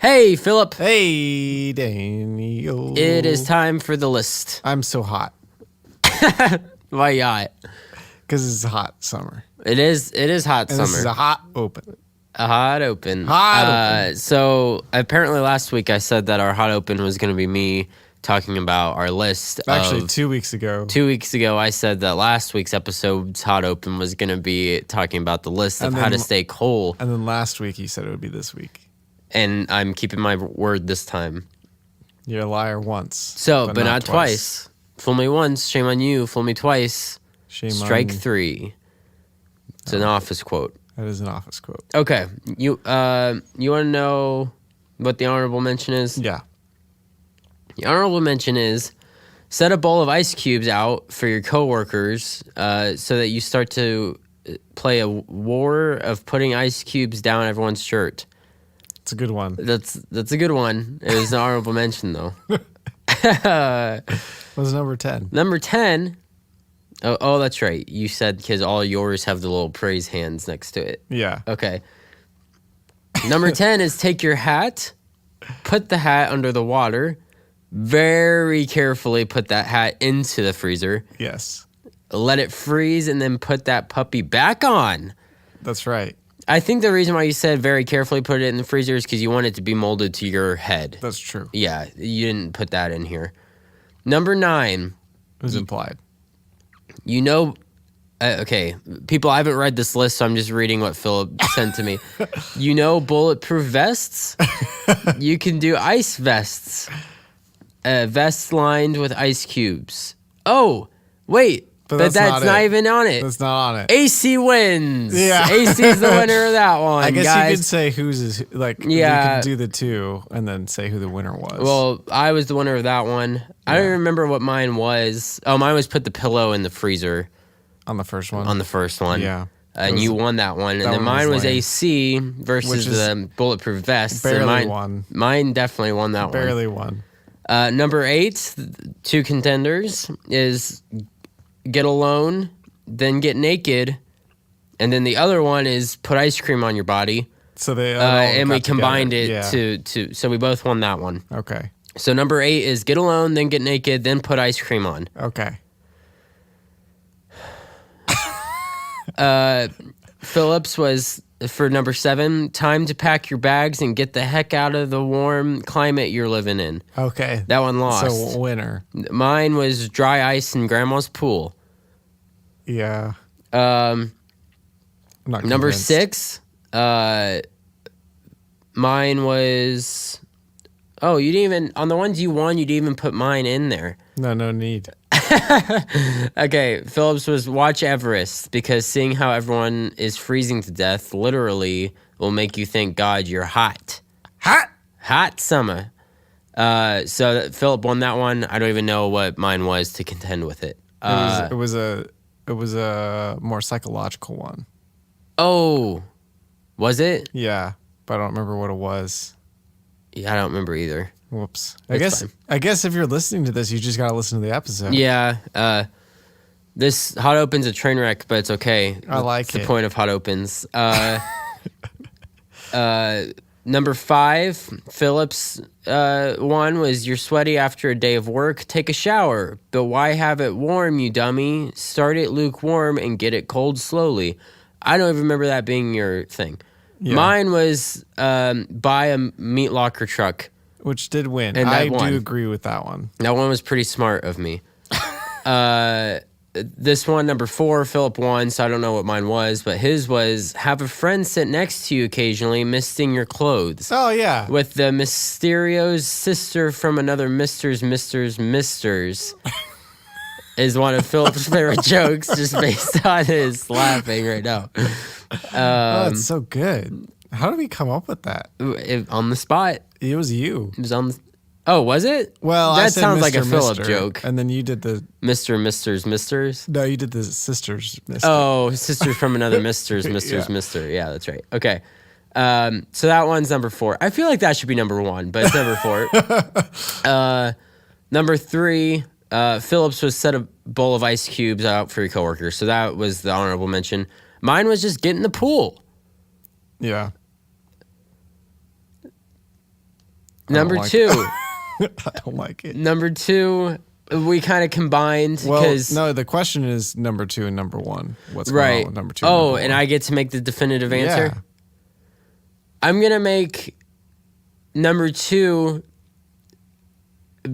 Hey, Philip. Hey, Daniel. It is time for the list. I'm so hot Why yacht? because it's a hot summer. It is hot And summer. this is a hot open. A hot open. Hot open. So apparently last week I said that our hot open was going to be me talking about our list. Actually, of 2 weeks ago. 2 weeks ago, I said that last week's episode's hot open was going to be talking about the list of And how then- to stay cool. And then last week you said it would be this week. And I'm keeping my word this time. You're a liar once. So, but not twice. Fool me once, shame on you. Fool me twice. Shame Strike on three. It's an office quote. That is an office quote. Okay, you want to know what the honorable mention is? Yeah. The honorable mention is set a bowl of ice cubes out for your coworkers, so that you start to play a war of putting ice cubes down everyone's shirt. It's a good one. That's a good one. It was an honorable mention though. What's number 10? Number 10. Oh, that's right. You said because all yours have the little praise hands next to it. Yeah. Okay. Number 10 is take your hat, put the hat under the water, very carefully put that hat into the freezer, Yes. let it freeze, and then put that puppy back on. That's right. I think the reason why you said very carefully put it in the freezer is because you want it to be molded to your head. That's true. Yeah, you didn't put that in here. Number 9. It was implied. You know, okay, people, I haven't read this list, so I'm just reading what Philip sent to me. You know, bulletproof vests? You can do ice vests. Vests lined with ice cubes. Oh, wait, but that's not it. even on it. That's not on it. AC wins. Yeah. AC's the winner of that one, I guess guys. you could say whose is, like, Yeah. you could do the two and then say who the winner was. Well, I was the winner of that one. I don't remember what mine was. Oh, mine was put the pillow in the freezer on the first one. on the first one. Yeah. And Was- you won that one. And that then one was mine was lame. AC versus Which is the bulletproof vest. barely and mine, won. Mine definitely won that Barely won. one. Number 8, 2 contenders, is get alone, then get naked. And then the other one is put ice cream on your body. So they And we got combined together. it Yeah. to, so we both won that one. Okay. So number 8 is get alone, then get naked, then put ice cream on. Okay. Phillips was for number 7, time to pack your bags and get the heck out of the warm climate you're living in. Okay. That one lost. So winner. Mine was dry ice in grandma's pool. Yeah. I'm not Number convinced. 6, mine was, oh, you didn't even, on the ones you won, you didn't even put mine in there. No need. Okay, Phillips was watch Everest because seeing how everyone is freezing to death literally will make you think, God, you're hot. Hot summer. So Philip won that one. I don't even know what mine was to contend with it. It was a more psychological one. Oh, was it? Yeah, but I don't remember what it was. Yeah, I don't remember either. Whoops. It's fine. I guess if you're listening to this, you just gotta listen to the episode. Yeah, this hot open's a train wreck, but it's okay. I like That's the it. point of hot opens. Number 5, Phillips one was you're sweaty after a day of work. Take a shower, but why have it warm, you dummy? Start it lukewarm and get it cold slowly. I don't even remember that being your thing. Yeah. Mine was buy a meat locker truck. Which did win. And that I won. do agree with that one. That one was pretty smart of me. This one, number 4, Philip won, so I don't know what mine was, but his was have a friend sit next to you occasionally, misting your clothes. Oh yeah. With the Mysterio's sister from another Misters is one of Philip's favorite jokes, just based on his laughing right now. Oh, it's so good. How did we come up with that? On the spot. It was you. It was on. Oh, was it? Well, I that said sounds like a Mr. Philip Mr., joke. and then you did the Misters. no, you did the sisters. Mister. Oh, sisters from another Mister. Yeah, that's right. Okay. So that one's number 4. I feel like that should be number 1, but it's number 4. Number 3, Phillips was set a bowl of ice cubes out for your coworkers. So that was the honorable mention. Mine was just get in the pool. Yeah. Number like two. I don't like it. Number two, we kind of combined Well, because no, the question is number 2 and number 1. What's going right. on with number 2? Oh, and and I get to make the definitive answer. Yeah. I'm gonna make number 2.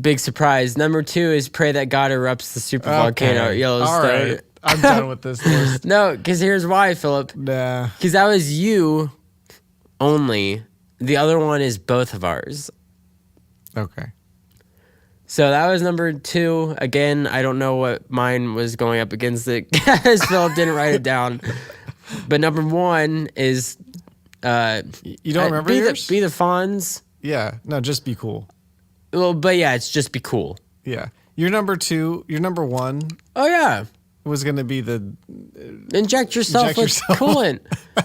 Big surprise. Number 2 is pray that God erupts the super volcano at Yellowstone. All right. I'm done with this list. No, because here's why, Philip. Nah. Because that was you only. The other one is both of ours. Okay. So that was number 2. Again, I don't know what mine was going up against it because Philip didn't write it down. But number 1 is You don't remember be yours? the Fonz. Yeah. No, just be cool. Well, but yeah, it's just be cool. Yeah. Your number 2, your number 1 Oh yeah, was going to be the inject yourself Inject with yourself. coolant.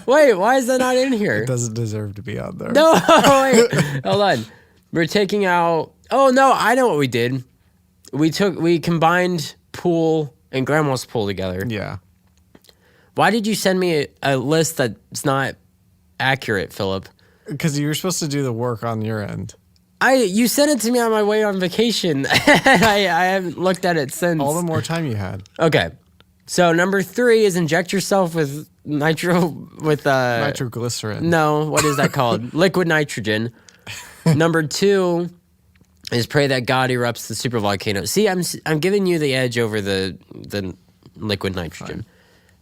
Wait, why is that not in here? doesn't deserve to be on there. No, wait, hold on. We're taking out. Oh no, I know what we did. We combined pool and grandma's pool together. Yeah. Why did you send me a list that's not accurate, Philip? Because you were supposed to do the work on your end. You sent it to me on my way on vacation. I haven't looked at it since. All the more time you had. Okay. So number 3 is inject yourself with Nitroglycerin. No, what is that called? Liquid nitrogen. Number 2 is pray that God erupts the supervolcano. See, I'm giving you the edge over the liquid nitrogen. Fine.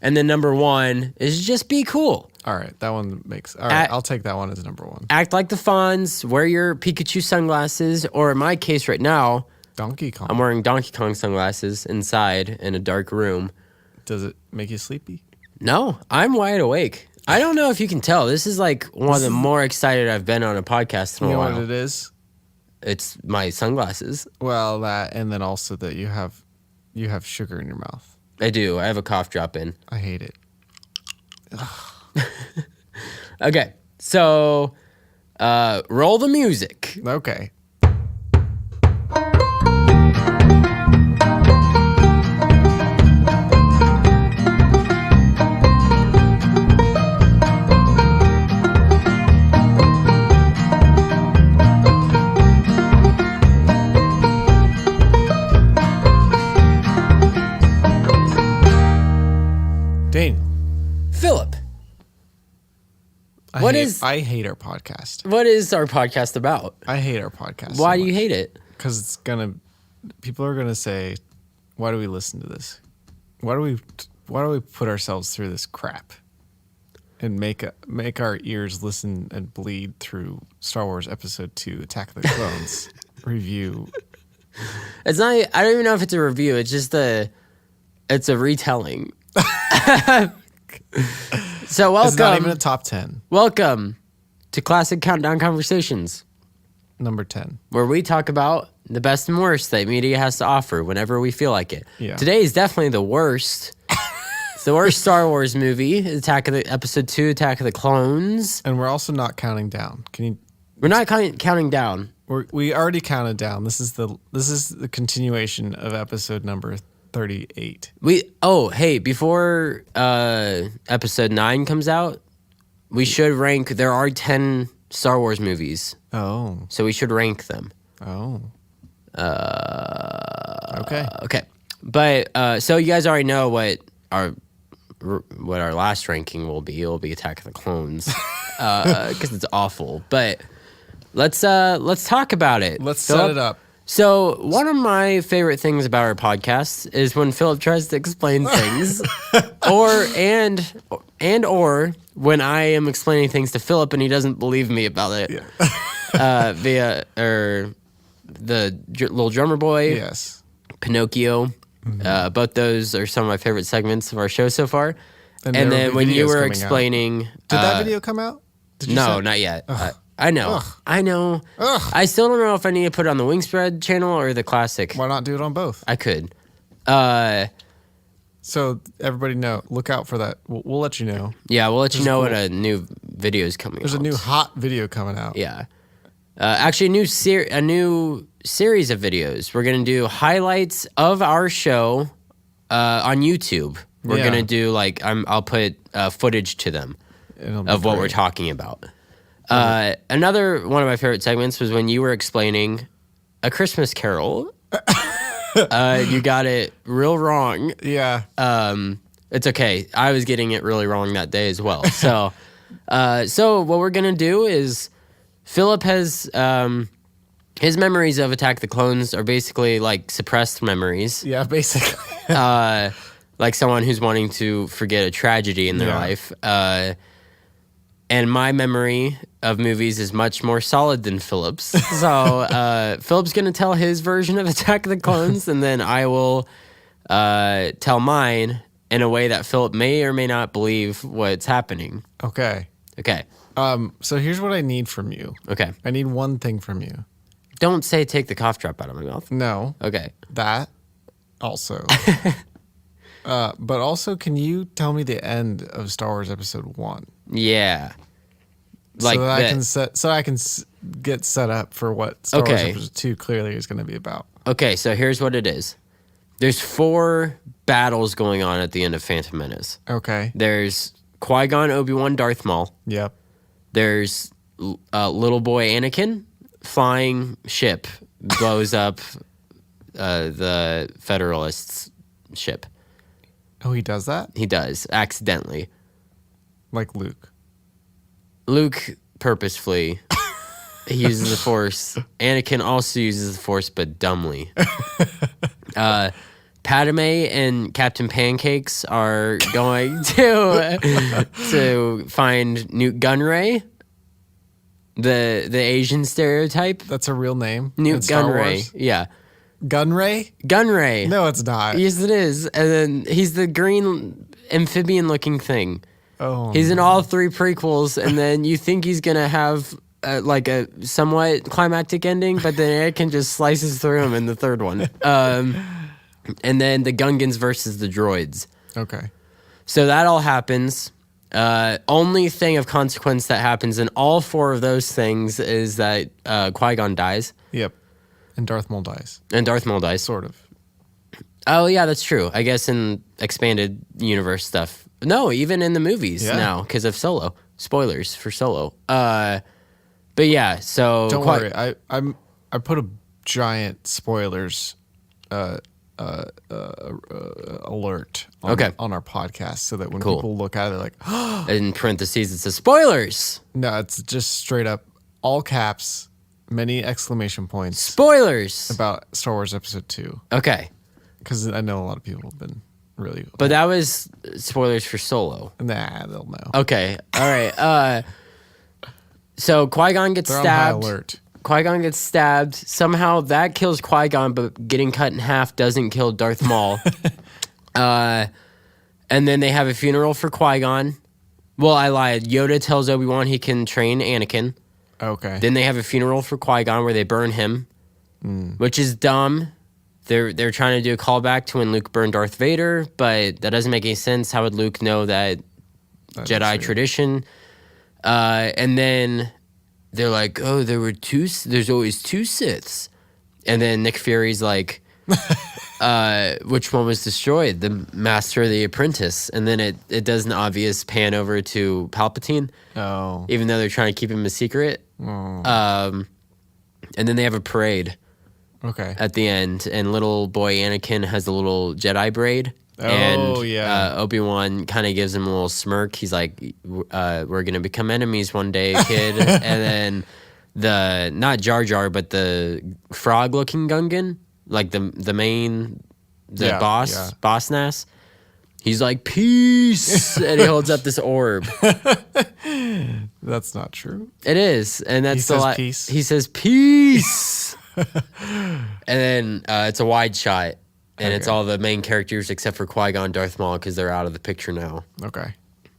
And then number 1 is just be cool. All right. That one makes... All right. I'll take that one as number 1. Act like the Fonz. Wear your Pikachu sunglasses. Or in my case right now, Donkey Kong. I'm wearing Donkey Kong sunglasses inside in a dark room. Does it make you sleepy? No, I'm wide awake. I don't know if you can tell. This is like one of the more excited I've been on a podcast in You a know while. what it is? It's my sunglasses. Well, that, and then also that you have sugar in your mouth. I do. I have a cough drop in. I hate it. Okay, so roll the music. Okay. Dane. Philip, I hate our podcast. what is our podcast about? I hate our podcast. Why do you hate it? Because people are gonna say, why do we listen to this? Why do we put ourselves through this crap and make our ears listen and bleed through Star Wars Episode 2: Attack of the Clones review? It's not. I don't even know if it's a review. It's just it's a retelling. So welcome. It's not even a top 10. Welcome to Classic Countdown Conversations, Number 10. where we talk about the best and worst that media has to offer whenever we feel like it. Yeah. Today is definitely the worst. It's the worst Star Wars movie, Episode 2, Attack of the Clones. And we're also not counting down. We're not counting down. We already counted down. This is the continuation of episode number 38. Before episode 9 comes out, we should rank. There are 10 Star Wars movies, Oh. so we should rank them. Oh. Okay. Okay, but so you guys already know what our last ranking will be. It will be Attack of the Clones because it's awful. But let's talk about it. Let's set it up. So one of my favorite things about our podcast is when Philip tries to explain things, or when I am explaining things to Philip and he doesn't believe me about it. Yeah. Via the little drummer boy, Yes. Pinocchio. Both those are some of my favorite segments of our show so far. And And there then will when be you videos were coming out. explaining, Did that video come out? Did you no, say? not yet. I know. Ugh. I know. Ugh. I still don't know if I need to put it on the Wingspread channel or the classic. Why not do it on both? I could. So everybody know. Look out for that. We'll let you know. Yeah, we'll let you know cool. when a new video is coming There's out. a new hot video coming out. Yeah. Actually, a new series of videos. We're going to do highlights of our show on YouTube. We're Yeah. going to do, I'll put footage to them It'll be of what we're great. talking about. Another one of my favorite segments was when you were explaining A Christmas Carol. You got it real wrong. Yeah. It's okay. I was getting it really wrong that day as well. So, so what we're gonna do is Philip has his memories of Attack the Clones are basically like suppressed memories. Yeah, basically. Like someone who's wanting to forget a tragedy in their life. And my memory of movies is much more solid than Philip's. So Philip's going to tell his version of Attack of the Clones, and then I will tell mine in a way that Philip may or may not believe what's happening. Okay. Okay. So here's what I need from you. Okay. I need one thing from you. Don't say take the cough drop out of my mouth. No. Okay. That also. But also, can you tell me the end of Star Wars Episode 1? Yeah. Like so that I can get set up for what Star Wars Okay. Episode 2 clearly is going to be about. Okay, so here's what it is. There's 4 battles going on at the end of Phantom Menace. Okay. There's Qui-Gon, Obi-Wan, Darth Maul. Yep. There's little boy Anakin. Flying ship blows up the Federalists' ship. Oh, he does that? He does, accidentally. Like Luke. Luke purposefully. He uses the Force. Anakin also uses the Force, but dumbly. Padme and Captain Pancakes are going to find Newt Gunray, the Asian stereotype. That's a real name? in Newt Star Gunray. Wars? Yeah. Gunray? Gunray. No, it's not. Yes, it is. And then he's the green amphibian-looking thing. Oh. He's in all 3 prequels, and then you think he's gonna have like a somewhat climactic ending, but then Anakin just slices through him in the 3rd one. And then the Gungans versus the droids. Okay. So that all happens. Only thing of consequence that happens in all 4 of those things is that Qui-Gon dies. Yep. And Darth Maul dies. And Darth Maul dies. Sort of. Oh, yeah, that's true. I guess in expanded universe stuff. No, even in the movies now because of Solo. Spoilers for Solo. But yeah, so... Don't worry. I put a giant spoilers alert on our podcast so that when people look at it, they're like, in parentheses, it says spoilers. no, it's just straight up all caps, many exclamation points Spoilers. about Star Wars Episode 2. Okay. Because I know a lot of people have been really... But that was spoilers for Solo. Nah, they'll know. Okay. All right. So Qui-Gon gets They're on high stabbed. alert. Qui-Gon gets stabbed. Somehow that kills Qui-Gon, but getting cut in half doesn't kill Darth Maul. And then they have a funeral for Qui-Gon. Well, I lied. Yoda tells Obi-Wan he can train Anakin. Okay. Then they have a funeral for Qui-Gon where they burn him, which is dumb. They're trying to do a callback to when Luke burned Darth Vader, but that doesn't make any sense. How would Luke know that Jedi tradition? And then they're like, oh, there's always 2 Siths. And then Nick Fury's like, which one was destroyed? The Master or the Apprentice? And then it does an obvious pan over to Palpatine, Oh. even though they're trying to keep him a secret. And then they have a parade Okay. at the end, and little boy Anakin has a little Jedi braid. And Obi-Wan kind of gives him a little smirk. He's like, we're going to become enemies one day, kid. And then not Jar Jar, but the frog-looking Gungan, like the main, Boss Nass. He's like, peace! And he holds up this orb. That's not true. It is. And that's He says peace? He says, peace! And then it's a wide shot. And it's all the main characters except for Qui-Gon, Darth Maul, because they're out of the picture now. Okay.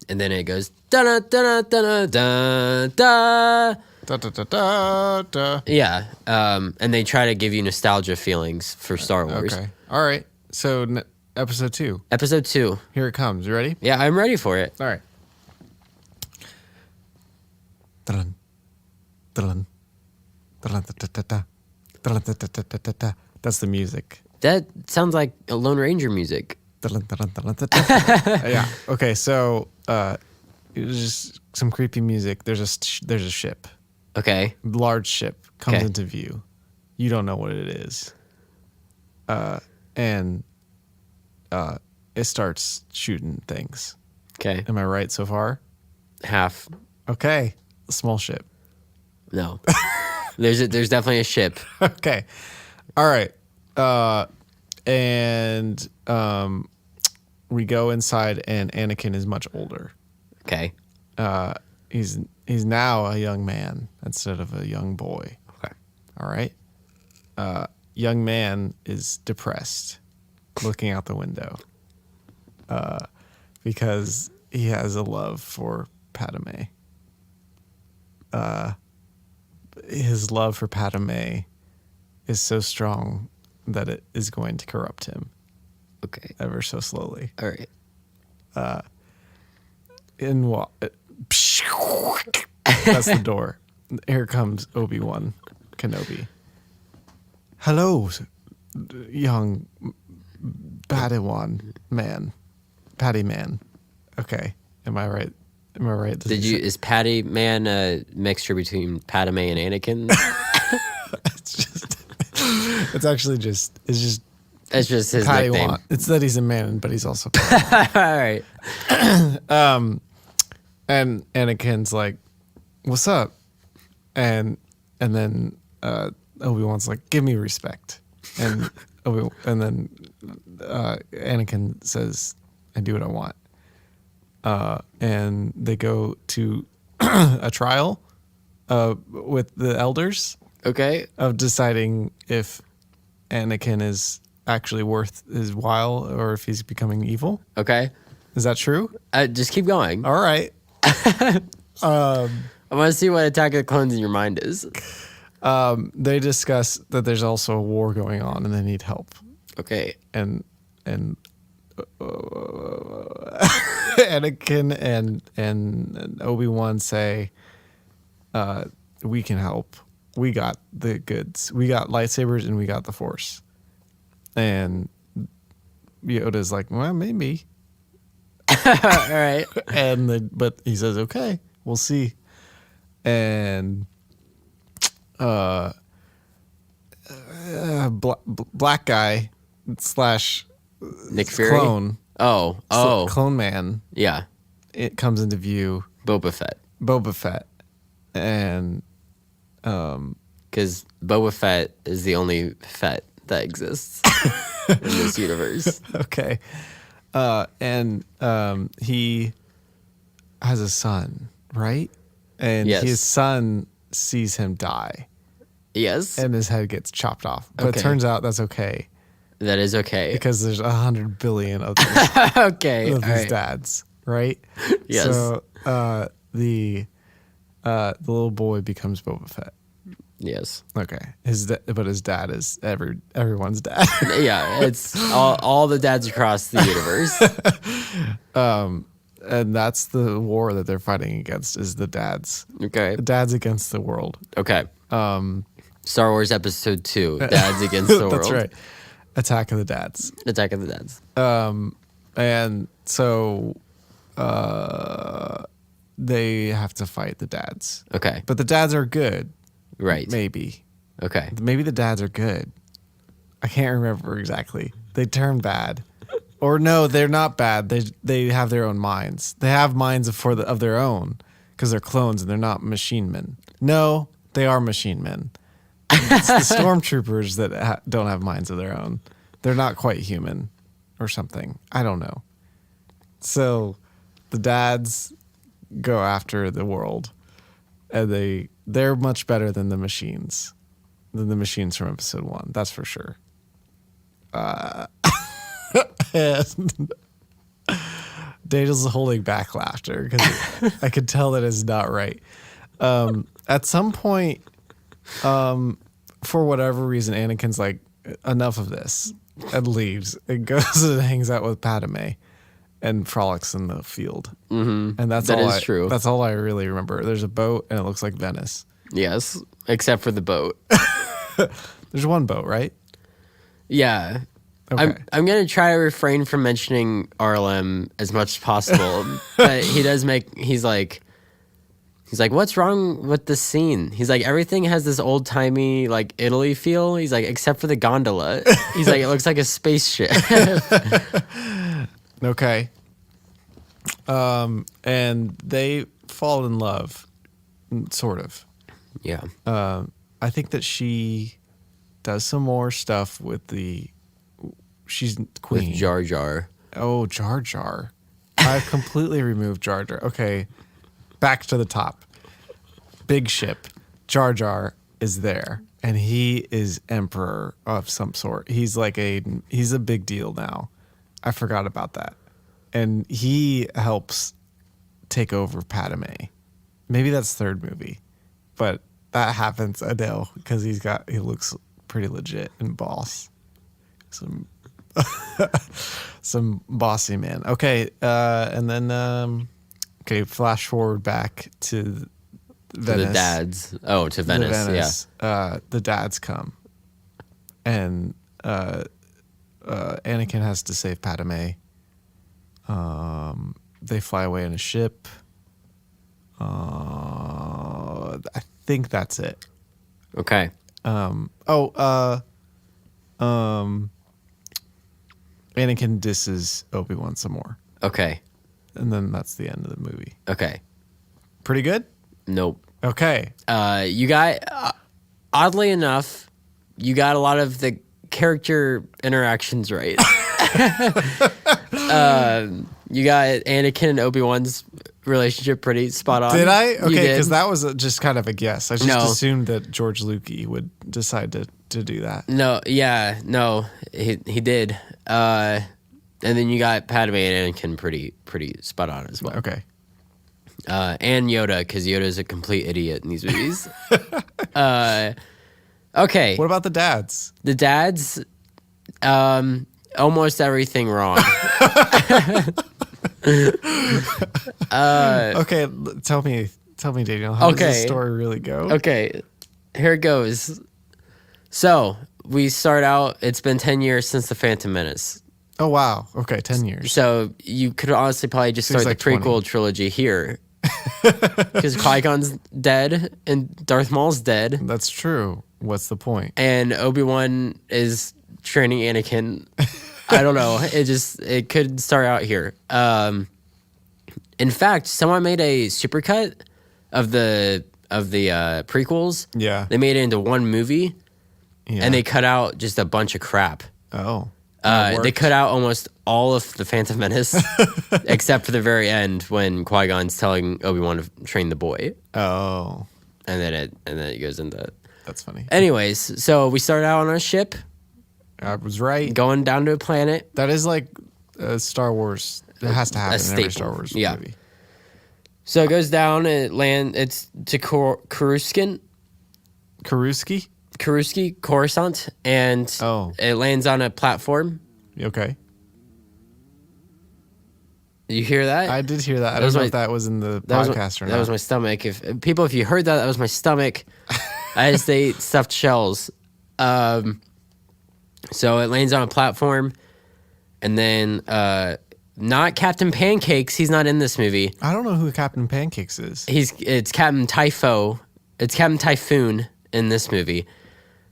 And then it goes da da da da da da. Da, da, da, da, da. Yeah, and they try to give you nostalgia feelings for Star Wars. Okay. All right. So episode 2. Episode 2. Here it comes. You ready? Yeah, I'm ready for it. All right. Dun, dun, dun, da, da, da, da. Dun, da, da, da, da, da, da. That's the music. That sounds like a Lone Ranger music. Dun, dun, dun, dun, dun, dun. Yeah. Okay. So It's just some creepy music. There's a ship, Okay. large ship comes Okay. into view. You don't know what it is, and it starts shooting things. Okay. Am I right so far? Half. Okay, a small ship. No. There's definitely a ship. Okay, all right, and we go inside, and Anakin is much older. Okay. He's now a young man instead of a young boy. Okay. All right. Young man is depressed, looking out the window, because he has a love for Padme. His love for Padme is so strong that it is going to corrupt him Okay. ever so slowly. All right. In what? That's the door. Here comes Obi-Wan Kenobi. Hello, young Padawan man. Patty man. Okay. Am I right? Am I right? Is Patty Man a mixture between Padme and Anakin? It's actually just. It's just That's just his Patty nickname. Wan. It's that he's a man, but he's also. All right. And Anakin's like, "What's up?" And then Obi-Wan's like, "Give me respect." And then Anakin says, "I do what I want." And they go to a trial with the elders Okay. of deciding if Anakin is actually worth his while or if he's becoming evil. Okay. Is that true? Just keep going. All right. I want to see what Attack of the Clones in your mind is. They discuss that there's also a war going on and they need help. Okay. And Anakin and Obi-Wan say, we can help. We got the goods. We got lightsabers and we got the Force. And Yoda's like, well, maybe. All right. But he says, okay, we'll see. And black guy slash Nick Fury. clone. Oh. Clone man. Yeah. It comes into view. Boba Fett. Boba Fett. And Because Boba Fett is the only Fett that exists in this universe. okay. And he has a son, right? And Yes. his son sees him die Yes. and his head gets chopped off. But Okay. it turns out that's okay That is okay. because there's 100 billion of, these, Okay. of All these right. dads, right? Yes. So the little boy becomes Boba Fett. Yes. Okay. But his dad is everyone's dad. Yeah. It's all the dads across the universe. And that's the war that they're fighting against is the dads. Okay. The dads against the world. Okay. Star Wars Episode 2, Dads Against the World. That's right. Attack of the Dads. Attack of the Dads. And so they have to fight the dads. Okay. But the dads are good. Right. Maybe. Okay. Maybe the dads are good. I can't remember exactly. They turn bad. Or no, they're not bad. They have their own minds. They have minds of their own because they're clones and they're not machine men. No, they are machine men. It's the stormtroopers that don't have minds of their own. They're not quite human or something. I don't know. So the dads go after the world and they're much better than the machines from episode 1. That's for sure. And Daniel's holding back laughter because I could tell that it's not right. At some point, for whatever reason, Anakin's like, enough of this, and leaves and goes and hangs out with Padme and frolics in the field. Mm-hmm. And That is true. That's all I really remember. There's a boat and it looks like Venice. Yes. Except for the boat. There's one boat, right? Yeah. Okay. I'm gonna try to refrain from mentioning RLM as much as possible, but he does make. He's like, what's wrong with this scene? He's like, everything has this old timey like Italy feel. He's like, except for the gondola. He's like, it looks like a spaceship. Okay. And they fall in love, sort of. Yeah. I think that she does some more stuff with she's queen. With Jar Jar. Oh, Jar Jar. I've completely removed Jar Jar. Okay. Back to the top. Big ship. Jar Jar is there. And he is emperor of some sort. He's a big deal now. I forgot about that. And he helps take over Padme. Maybe that's third movie. But that happens, I know, because he looks pretty legit and boss. Some bossy man. Okay, and then flash forward back to Venice. To the dads. Oh, to Venice. Yeah. The dads come, and Anakin has to save Padme. They fly away in a ship. I think that's it. Okay. Anakin disses Obi-Wan some more. Okay. And then that's the end of the movie. Okay. Pretty good? Nope. Okay. You got, oddly enough, you got a lot of the character interactions right. You got Anakin and Obi-Wan's relationship pretty spot on. Did I? You Okay, did. because that was just kind of a guess. I just No. assumed that George Lucas would decide to do that. No, he did. And then you got Padme and Anakin pretty spot on as well. Okay. And Yoda, because Yoda's a complete idiot in these movies. Okay. What about the dads? The dads, almost everything wrong. Okay, tell me, Daniel. How does this story really go? Okay, here it goes. So we start out. It's been 10 years since the Phantom Menace. Oh wow. Okay, 10 years. So you could honestly probably just Seems start the like prequel 20. trilogy here, because Qui-Gon's dead and Darth Maul's dead, That's true. What's the point? and Obi-Wan is training Anakin. I don't know. It could start out here. In fact, someone made a supercut of the prequels. Yeah. They made it into one movie, Yeah. and they cut out just a bunch of crap. Oh. They cut out almost all of the Phantom Menace, except for the very end when Qui-Gon's telling Obi-Wan to train the boy, Oh. and then it goes into. That's funny. Anyways, so we start out on a ship I was right. going down to a planet. That is like Star Wars. It has to happen in every staple. Star Wars Yeah. movie. So it goes down and it's to Coruscant, Coruscant, and Oh. it lands on a platform. Okay. You hear that? I did hear that. I was don't know my- if that was in the that was podcast or not. That was my stomach. If you heard that, that was my stomach. I just ate stuffed shells. So it lands on a platform, and then not Captain Pancakes. He's not in this movie. I don't know who Captain Pancakes is. It's Captain Typho. It's Captain Typhoon in this movie.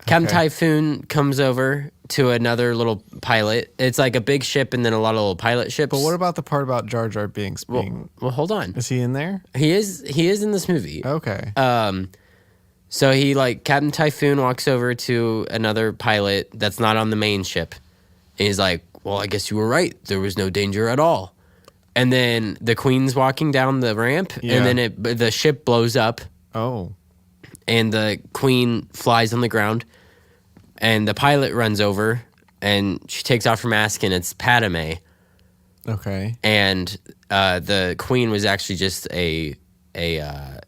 Captain Okay. Typhoon comes over to another little pilot. It's like a big ship and then a lot of little pilot ships. But what about the part about Jar Jar Binks being? Well, hold on. Is he in there? He is in this movie. Okay. So Captain Typhoon walks over to another pilot that's not on the main ship. And he's like, well, I guess you were right. There was no danger at all. And then the Queen's walking down the ramp, Yeah. and then the ship blows up, Oh. and the Queen flies on the ground, and the pilot runs over, and she takes off her mask, and it's Padme. Okay. And the Queen was actually just a A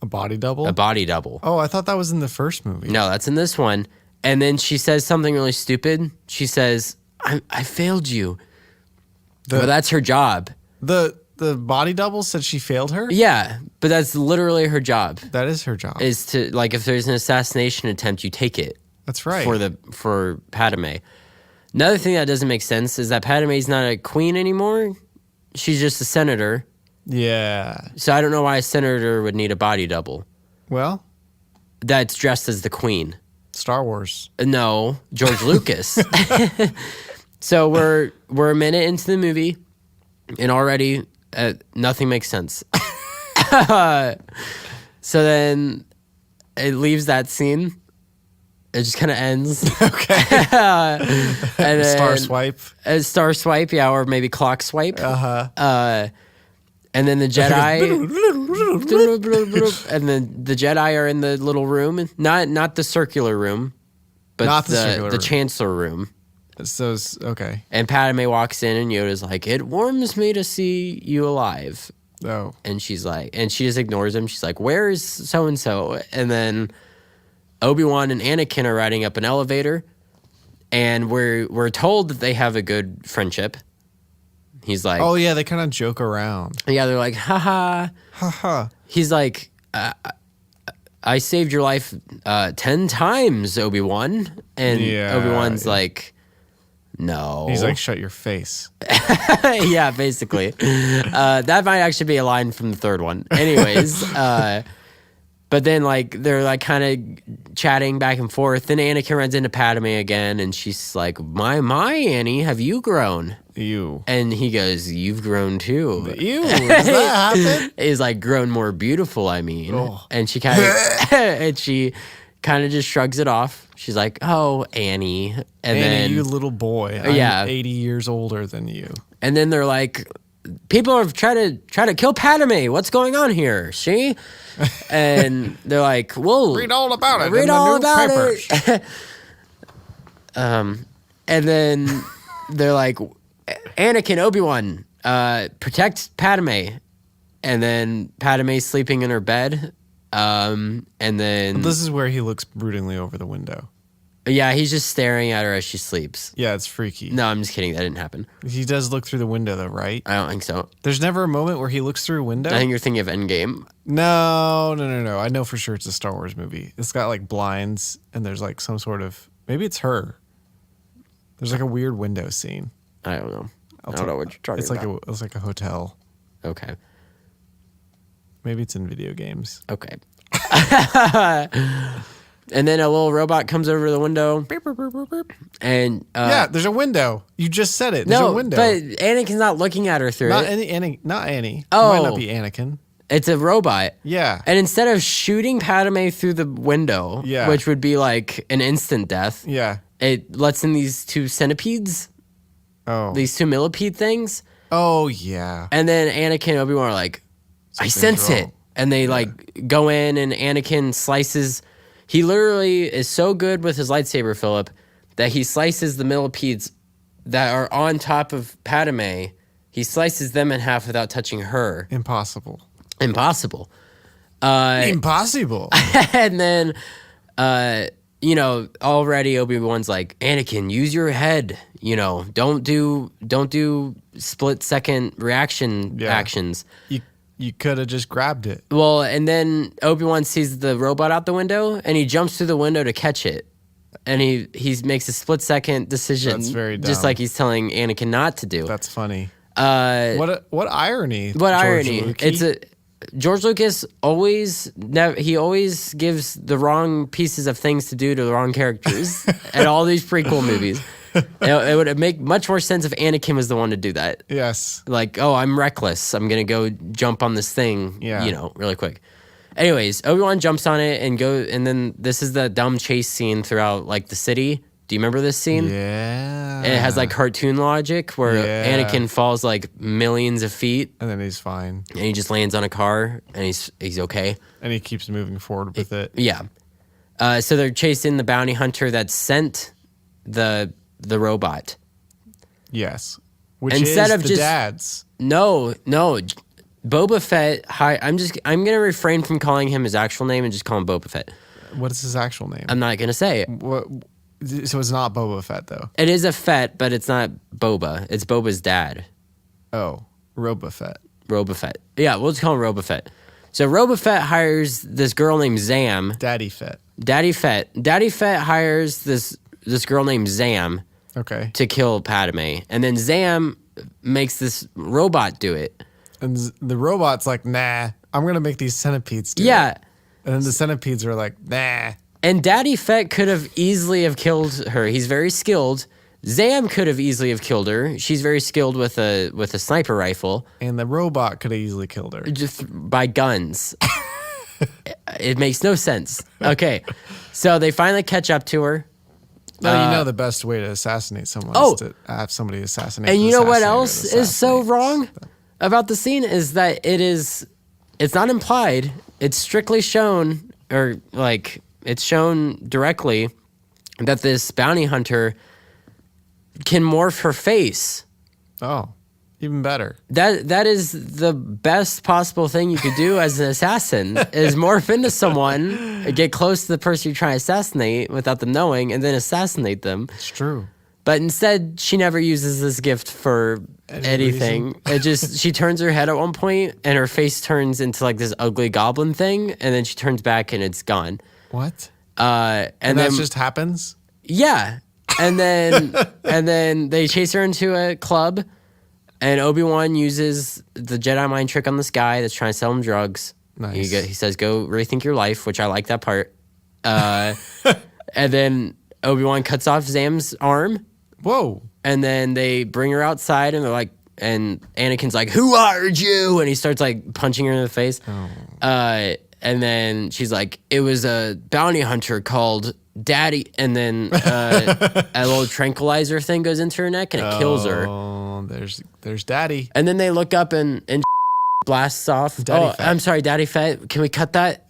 body double? body double. Oh, I thought that was in the first movie. No, that's in this one. And then she says something really stupid. She says, I failed you. But that's her job. The body double said she failed her? Yeah, but that's literally her job. That is her job. Is to, like, if there's an assassination attempt, you take it That's right. for Padme. Another thing that doesn't make sense is that Padme's not a queen anymore. She's just a senator. Yeah. So I don't know why a senator would need a body double Well, that's dressed as the queen. Star Wars. No, George Lucas. So we're a minute into the movie, and already nothing makes sense. So then it leaves that scene. It just kind of ends. Okay. And then, Star swipe. Star swipe, yeah, or maybe clock swipe. And then the Jedi, and then the Jedi are in the little room, not the circular room, but Not the circular the room. Chancellor room. So okay. And Padme walks in, and Yoda's like, "It warms me to see you alive." Oh. And she's like, and she just ignores him. She's like, "Where is so and so?" And then Obi-Wan and Anakin are riding up an elevator, and we're told that they have a good friendship. He's like, Oh yeah, they kind of joke around. yeah, they're like, haha. Haha. He's like, I saved your life 10 times, Obi-Wan. And Yeah, Obi-Wan's yeah. like, no. He's like, shut your face. yeah, basically. That might actually be a line from the third one. Anyways, but then like they're like kind of chatting back and forth. Then Anakin runs into Padme again, and she's like, my Annie, have you grown? You. And he goes, you've grown too. Ew. Does that happen? Is like grown more beautiful, I mean. Oh. And she kind of and she kind of just shrugs it off. She's like, "Oh, Annie." And Annie, then you little boy. I'm yeah. 80 years older than you. and then they're like, "People are trying to kill Padme. What's going on here?" See? And they're like, "Well, Read all about it. read in the all about newspapers. it." And then they're like, "Anakin, Obi-Wan, protect Padme." And then Padme's sleeping in her bed. And then This is where he looks broodingly over the window. yeah, he's just staring at her as she sleeps. Yeah, it's freaky. No, I'm just kidding. That didn't happen. He does look through the window though, right? I don't think so. There's never a moment where he looks through a window. I think you're thinking of Endgame. No. I know for sure it's a Star Wars movie. It's got like blinds and there's like some sort of, maybe it's her. There's like a weird window scene. I don't know. I don't know what you're talking It's about. it's like a hotel. Okay. Maybe it's in video games. Okay. And then a little robot comes over the window, and Yeah, there's a window. You just said it. There's no, a window. but Anakin's not looking at her through not it. Annie. Not Annie. Oh. It might not be Anakin. It's a robot. Yeah. And instead of shooting Padme through the window, Yeah. which would be like an instant death, Yeah. it lets in these two centipedes, Oh. these two millipede things, Oh yeah. and then Anakin and Obi-Wan are like, I Something's sense it. wrong. And they like go in, and Anakin slices. He literally is so good with his lightsaber, Philip, that he slices the millipedes that are on top of Padme. He slices them in half without touching her. Impossible. Impossible. Impossible. And then, already Obi-Wan's like, Anakin, use your head. Don't do split second reaction Yeah. actions. You could have just grabbed it. Well, and then Obi-Wan sees the robot out the window, and he jumps through the window to catch it. And he makes a split second decision. That's very just dumb. like he's telling Anakin not to do. That's funny. Uh, What irony? what George irony? Lucas. George Lucas always gives the wrong pieces of things to do to the wrong characters at all these prequel movies. It would make much more sense if Anakin was the one to do that. Yes. Like, oh, I'm reckless. I'm gonna go jump on this thing. Yeah. Really quick. Anyways, Obi-Wan jumps on it and then this is the dumb chase scene throughout like the city. Do you remember this scene? Yeah. And it has like cartoon logic where Yeah. Anakin falls like millions of feet And then he's fine. and he just lands on a car and he's okay. And he keeps moving forward with it. Yeah. So they're chasing the bounty hunter that sent the robot. Yes. Which Instead is of the just- dad's. No. Boba Fett. I'm gonna refrain from calling him his actual name and just call him Boba Fett. What is his actual name? I'm not gonna say it. What? So it's not Boba Fett though. It is a Fett, but it's not Boba. It's Boba's dad, Oh, Roba Fett. Roba Fett. Yeah, we'll just call him Roba Fett. So Roba Fett hires this girl named Zam. Daddy Fett. Daddy Fett hires this girl named Zam Okay. to kill Padme, and then Zam makes this robot do it. And the robot's like, nah, I'm going to make these centipedes do Yeah. it. And then the centipedes are like, nah. And Daddy Fett could have easily have killed her. He's very skilled. Zam could have easily have killed her. She's very skilled with a sniper rifle. And the robot could have easily killed her. Just by guns. It makes no sense. Okay. So they finally catch up to her. Now, you know the best way to assassinate someone Oh. is to have somebody assassinate And the you know what assassinator else to is so assassinate. wrong about the scene is that it's not implied. It's strictly shown, or like it's shown directly that this bounty hunter can morph her face. Oh, even better. That is the best possible thing you could do as an assassin is morph into someone, get close to the person you're trying to assassinate without them knowing, and then assassinate them. It's true. But instead, she never uses this gift for anything. She turns her head at one point, and her face turns into like this ugly goblin thing, and then she turns back, and it's gone. What? And And then that just happens? yeah, and then they chase her into a club, and Obi-Wan uses the Jedi mind trick on this guy that's trying to sell him drugs. Nice. He says, "Go rethink your life," which I like that part. And then Obi-Wan cuts off Zam's arm. Whoa. And then they bring her outside, and they're like, and Anakin's like, "Who hired you?" And he starts like punching her in the face. And then she's like, "It was a bounty hunter called Daddy." And then a little tranquilizer thing goes into her neck, and it kills her. Oh, there's Daddy. And then they look up, and blasts off. Daddy Fett. I'm sorry, Daddy Fett. Can we cut that?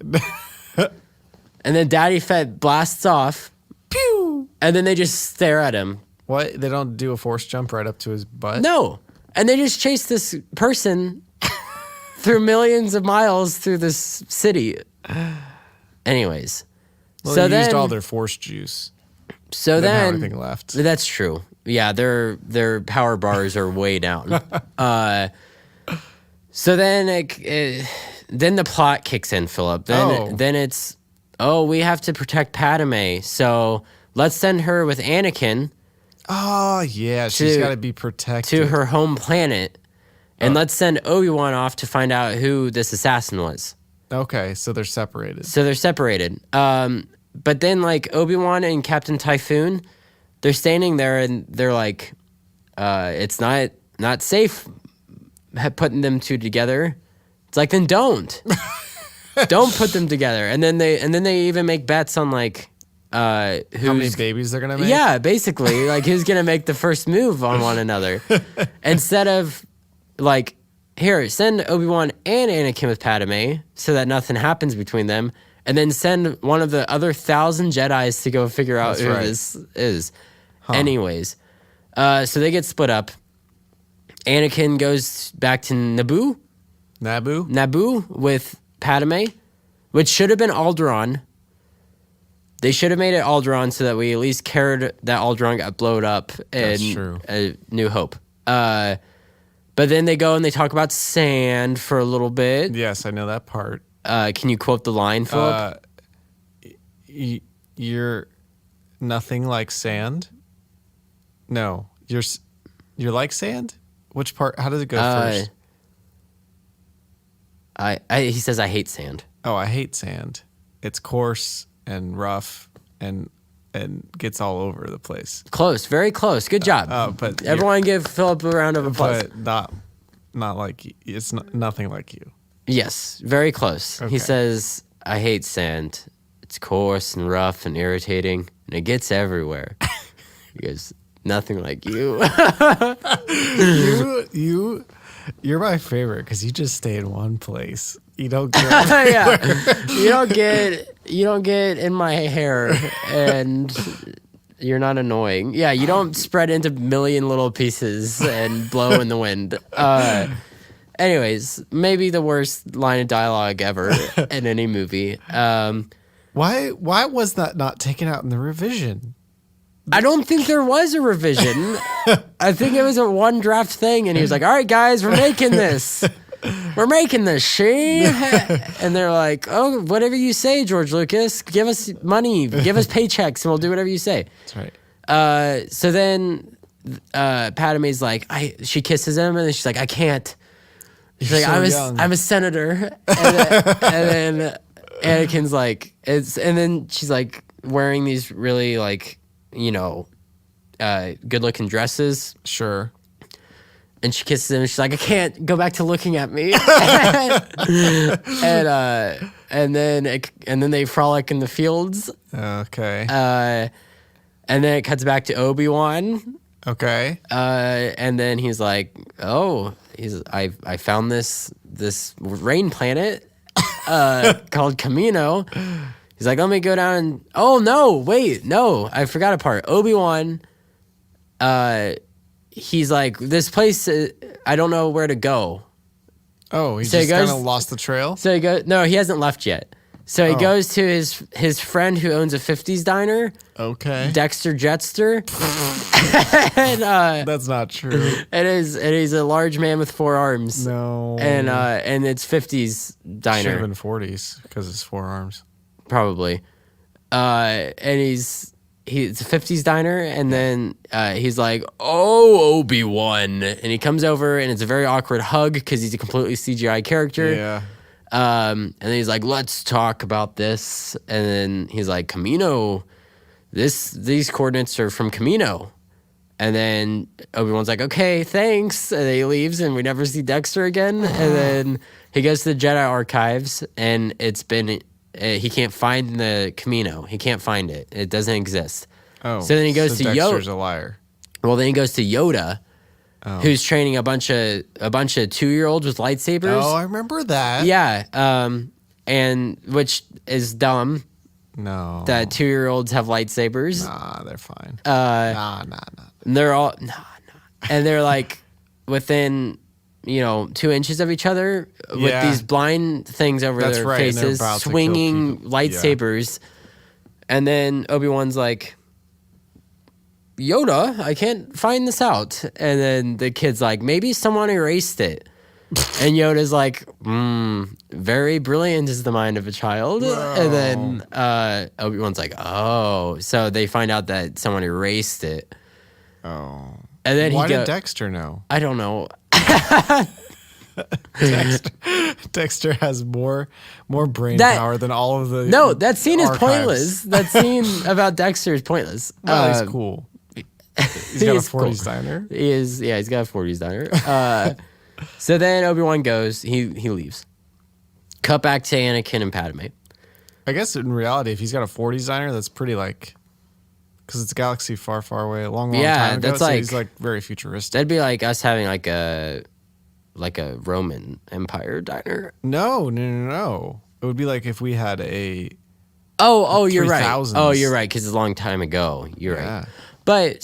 And then Daddy Fett blasts off. Pew. And then they just stare at him. What? They don't do a force jump right up to his butt? No. And they just chase this person through millions of miles through this city. Anyways. Well, so they then, used all their force juice. so They don't have then anything left. that's true. Yeah, their power bars are way down. So then then the plot kicks in, Philip. Then it's we have to protect Padme. So let's send her with Anakin Oh, yeah. She's To- got to be protected. to her home planet. And let's send Obi-Wan off to find out who this assassin was. Okay, so they're separated. So they're separated. But then like Obi-Wan and Captain Typhoon, they're standing there and they're like, it's not safe putting them two together. It's like, then don't put them together. And then they even make bets on like How many who's babies they're going to make? yeah, basically like who's gonna make the first move on one another instead of like, here, send Obi-Wan and Anakin with Padme so that nothing happens between them, and then send one of the other 1,000 Jedis to go figure out That's who right. this is. Anyways, so they get split up. Anakin goes back to Naboo with Padme, which should have been Alderaan. They should have made it Alderaan so that we at least cared that Alderaan got blown up That's in true. New Hope. But then they go and they talk about sand for a little bit. Yes, I know that part. Can you quote the line, Philip? You're nothing like sand. No, you're like sand. Which part? How does it go first? He says, "I hate sand." Oh, I hate sand. It's coarse and rough and gets all over the place. Close, very close. Good job. But Everyone give Philip a round of applause. but not like you. It's nothing like you. Yes, very close. Okay. He says, "I hate sand. It's coarse and rough and irritating, and it gets everywhere." He goes, "Nothing like you." You're my favorite because you just stay in one place. You don't go. Yeah, you don't get in my hair, and you're not annoying. Yeah, you don't spread into a million little pieces and blow in the wind. Anyways, maybe the worst line of dialogue ever in any movie. Why was that not taken out in the revision? I don't think there was a revision. I think it was a one draft thing, and he was like, "All right, guys, we're making this. We're making this, she." And they're like, "Oh, whatever you say, George Lucas. Give us money, give us paychecks, and we'll do whatever you say." That's right. So then Padme's like, she kisses him, and then she's like, I can't. She's like, so young. I'm a senator. And then Anakin's like, and then she's like wearing these really like, good looking dresses. Sure. And she kisses him, and she's like, I can't go back to looking at me. and then they frolic in the fields. Okay. And then it cuts back to Obi-Wan. Okay. And then he's like, "Oh, I found this rain planet called Camino." He's like, "Let me go down and oh no, wait, no, I forgot a part." Obi-Wan, he's like, "This place, I don't know where to go." Oh, he So he just kind goes- of lost the trail. So he goes, no, he hasn't left yet. So he goes to his friend who owns a 50s diner, Okay. Dexter Jetster. And That's not true. he's a large man with 4 arms. No. And it's 50s Should diner, have been 40s because it's 4 arms. probably. And he's a 50s diner, and then he's like, "Oh, Obi-Wan," and he comes over, and it's a very awkward hug because he's a completely CGI character. Yeah. And then he's like, "Let's talk about this," and then he's like, "Camino, these coordinates are from Camino." And then Obi-Wan's like, "Okay, thanks," and then he leaves, and we never see Dexter again. And then he goes to the Jedi archives, and it's been he can't find the Camino. He can't find it. It doesn't exist. Oh. So then he goes to Dexter's Yoda. a liar. Well, then he goes to Yoda, who's training a bunch of 2-year-olds with lightsabers. Oh, I remember that. Yeah, and which is dumb No. that 2-year-olds have lightsabers. Nah, they're fine. Nah. And they're all and they're like within 2 inches of each other with Yeah. these blind things over That's their right, and they're faces, about to kill swinging people. lightsabers. And then Obi-Wan's like, "Yoda, I can't find this out." And then the kid's like, "Maybe someone erased it." And Yoda's like, "Very brilliant is the mind of a child." And then Obi-Wan's like, "Oh." So they find out that someone erased it. Oh. And then Why he did Dexter know? I don't know. Dexter has more brain That- power than all of the. No, that scene is archives. pointless. That scene about Dexter is pointless. Well, he's cool. He's got a is cool. 40s diner. He is, yeah, he's got a 40s diner. So then Obi-Wan goes, he leaves. Cut back to Anakin and Padme. I guess in reality, if he's got a 40s diner, that's pretty like. Because it's a galaxy far, far away, a long Yeah, time ago. that's so like- he's like very futuristic. That'd be like us having like a Roman Empire diner. No. It would be like if we had a. Oh, you're right. 3000s. Oh, you're right, because it's a long time ago. You're Yeah. right. But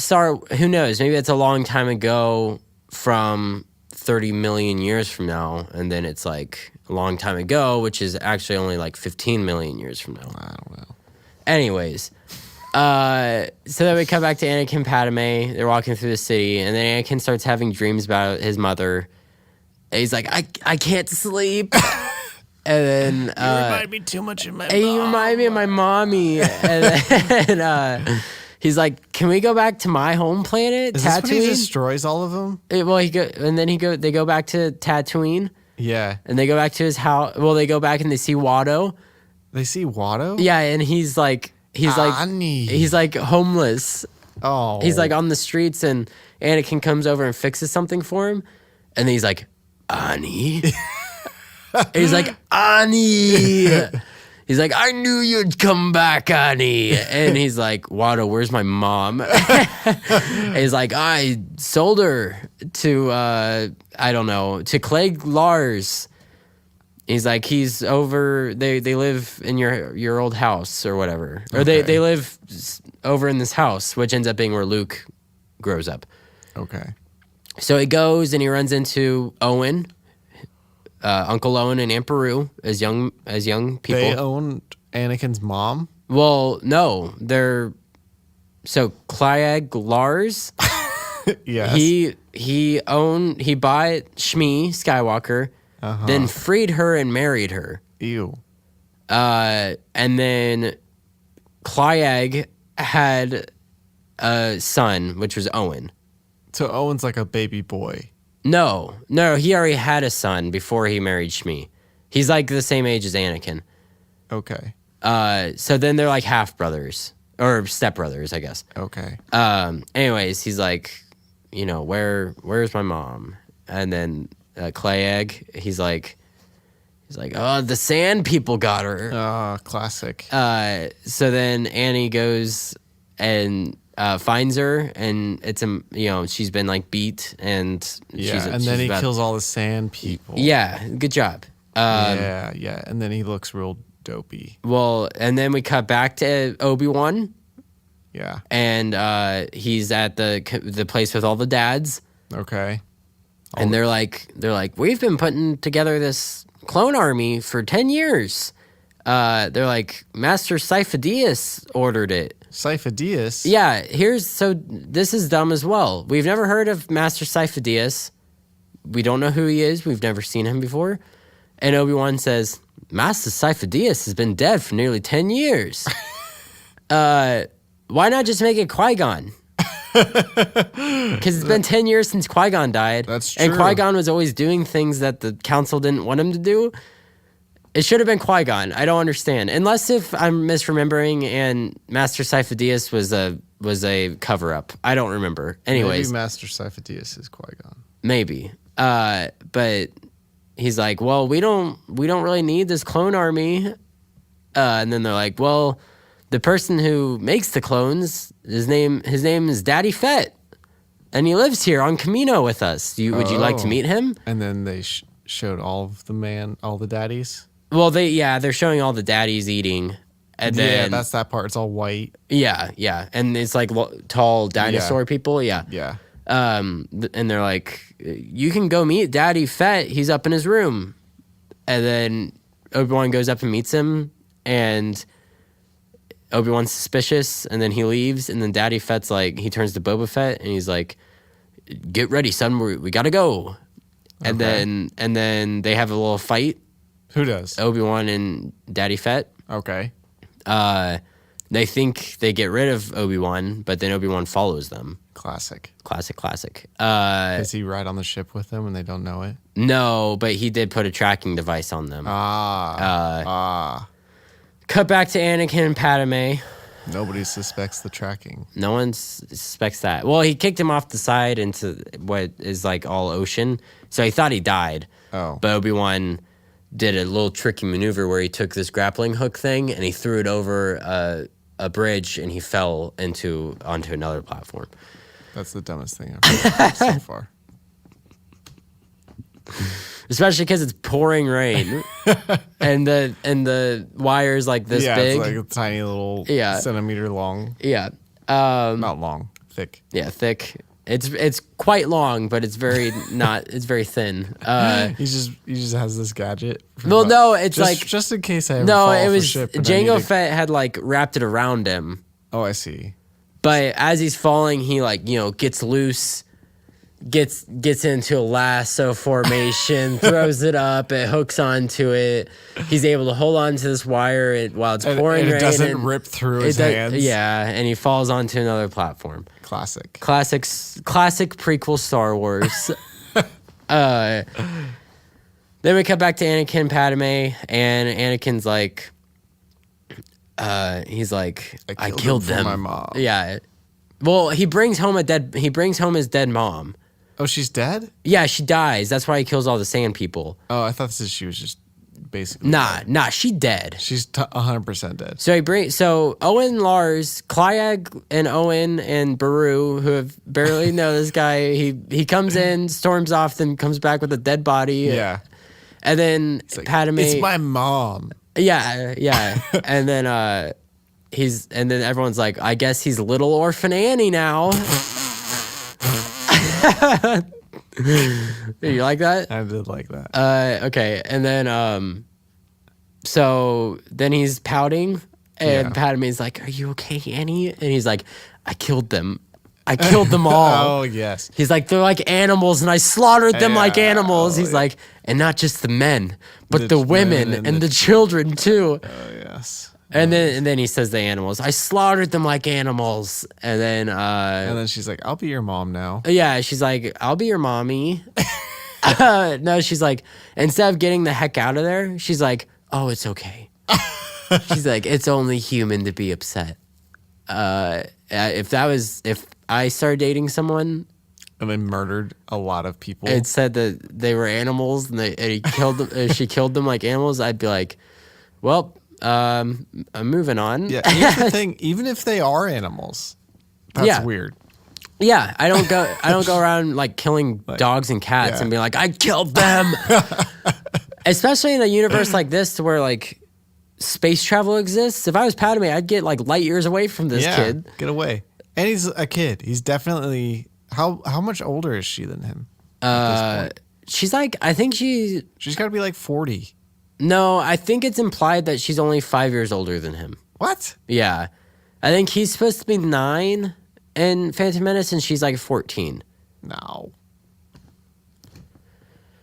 who knows? Maybe it's a long time ago from 30 million years from now, and then it's like a long time ago, which is actually only like 15 million years from now. I don't know. Anyways, so then we come back to Anakin and Padme. They're walking through the city, and then Anakin starts having dreams about his mother. And he's like, I can't sleep. And then You remind me too much of my and you remind me of my mommy. And he's like, "Can we go back to my home planet, Is this when he Tatooine?" destroys all of them? They go back to Tatooine, Yeah. and they go back to his house. Well, they go back and they see Watto. They see Watto? Yeah, and he's like Annie. he's like homeless. Oh. He's like on the streets, and Anakin comes over and fixes something for him, and then he's like, "Annie." And he's like, "Annie." He's like, "I knew you'd come back, Annie." And he's like, "Watto, where's my mom?" And he's like, "I sold her to I don't know, to Clegg Lars." He's like, "He's over. They live in your old house or whatever, or Okay. they live over in this house, which ends up being where Luke grows up." Okay. So he goes and he runs into Owen, Uncle Owen and Aunt Beru as young people. They owned Anakin's mom? Well, no, they're so Clegg Lars. Yes. He bought Shmi Skywalker, then freed her and married her. Ew. And then Clegg had a son, which was Owen. So Owen's like a baby boy. No, he already had a son before he married Shmi. He's like the same age as Anakin. Okay. So then they're like half brothers or step brothers, I guess. Okay. Anyways, he's like, where's my mom? And then Clayegg, he's like, oh, the sand people got her. Classic. So then Annie goes and finds her, and it's she's been like beat, and and then he kills all the sand people. Yeah, good job. Yeah, and then he looks real dopey. Well, and then we cut back to Obi-Wan. Yeah. And he's at the place with all the dads. Okay. And they're like, we've been putting together this clone army for 10 years. They're like, Master Sifo-Dyas ordered it. Sifo-Dyas? Yeah, this is dumb as well. We've never heard of Master Sifo-Dyas. We don't know who he is. We've never seen him before. And Obi-Wan says, Master Sifo-Dyas has been dead for nearly 10 years. Why not just make it Qui-Gon? Because it's been 10 years since Qui-Gon died. That's true. And Qui-Gon was always doing things that the council didn't want him to do. It should have been Qui-Gon. I don't understand. Unless if I'm misremembering and Master Sifo-Dyas was a cover-up. I don't remember. Anyways. Maybe Master Sifo-Dyas is Qui-Gon. Maybe. But he's like, well, we don't really need this clone army. And then they're like, well, the person who makes the clones, his name is Daddy Fett, and he lives here on Kamino with us. Would you like to meet him? And then they showed all the daddies. Well, they're showing all the daddies eating, and then that's that part. It's all white. Yeah, and it's like tall dinosaur people. Yeah. And they're like, you can go meet Daddy Fett. He's up in his room, and then Obi-Wan goes up and meets him, and Obi-Wan's suspicious, and then he leaves, and then Daddy Fett's like, he turns to Boba Fett, and he's like, get ready, son, we gotta go. And then they have a little fight. Who does? Obi-Wan and Daddy Fett. Okay. They think they get rid of Obi-Wan, but then Obi-Wan follows them. Classic. Does he ride on the ship with them and they don't know it? No, but he did put a tracking device on them. Cut back to Anakin and Padme. Nobody suspects the tracking. No one suspects that. Well, he kicked him off the side into what is like all ocean, so he thought he died. Oh. But Obi-Wan did a little tricky maneuver where he took this grappling hook thing and he threw it over a bridge, and he fell onto another platform. That's the dumbest thing I've heard so far. Especially because it's pouring rain, and the wire's like this big. Yeah, it's like a tiny little centimeter long. Yeah, not long, thick. Yeah, thick. It's quite long, but it's very not. It's very thin. He just has this gadget. Well, no, it's like just in case I ever fall off a ship. Jango Fett had like wrapped it around him. Oh, I see. But as he's falling, he gets loose. Gets into a lasso formation, throws it up, it hooks onto it. He's able to hold on to this wire while it's pouring rain. It doesn't rip through his hands. Yeah, and he falls onto another platform. Classic Prequel Star Wars. Then we cut back to Anakin and Padme, and Anakin's like, he's like, I killed them. My mom. Yeah. Well, he brings home his dead mom. Oh, she's dead? Yeah, she dies. That's why he kills all the sand people. Oh, I thought she was just basically Nah, she dead. She's 100% dead. So Owen, Lars, Clayegg, and Owen and Beru, who have barely know this guy, he comes in, storms off, then comes back with a dead body. Yeah. And then Padme. It's my mom. Yeah. And then everyone's like, I guess he's little orphan Annie now. You like that? I did like that. Okay. And then so then he's pouting, and Padme's like, are you okay, Annie? And he's like, I killed them. I killed them all. Oh, yes. He's like, they're like animals, and I slaughtered them like animals. He's like, and not just the men, but the women and the children, too. Oh, yes. And then he says the animals. I slaughtered them like animals. And then she's like, I'll be your mom now. yeah, she's like, I'll be your mommy. No, she's like, instead of getting the heck out of there, she's like, oh, it's okay. She's like, it's only human to be upset. If I started dating someone And then murdered a lot of people. and said that they were animals and he killed them, she killed them like animals, I'd be like, well, I'm moving on. Yeah, here's the thing. Even if they are animals, that's Yeah. weird. Yeah, I don't go around like killing dogs and cats yeah. and be like, I killed them. Especially in a universe like this, to where like space travel exists. If I was Padme, I'd get like light years away from this kid. Get away. And he's a kid. He's definitely how much older is she than him? At this point? She's like, I think She's got to be like 40. no, I think it's implied that she's only 5 years older than him. What? Yeah, I think he's supposed to be 9 in Phantom Menace, and she's like 14. No.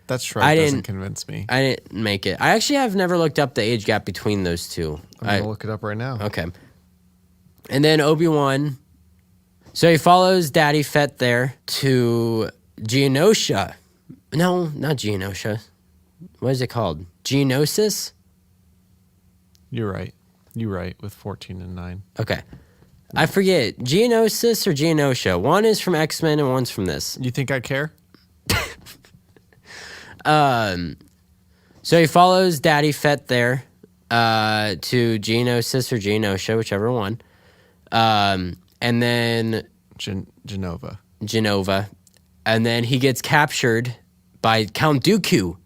That shrug I doesn't didn't- convince me. I didn't make it. I actually have never looked up the age gap between those two. I'm going to look it up right now. Okay. And then Obi-Wan. So he follows Daddy Fett there to Geonosia. No, not Geonosia. What is it called? Geonosis? You're right with 14 and 9. Okay. I forget. Geonosis or Geonosia? One is from X-Men and one's from this. You think I care? So he follows Daddy Fett there to Geonosis or Geonosia, whichever one. And then Genova. Genova. And then he gets captured by Count Dooku.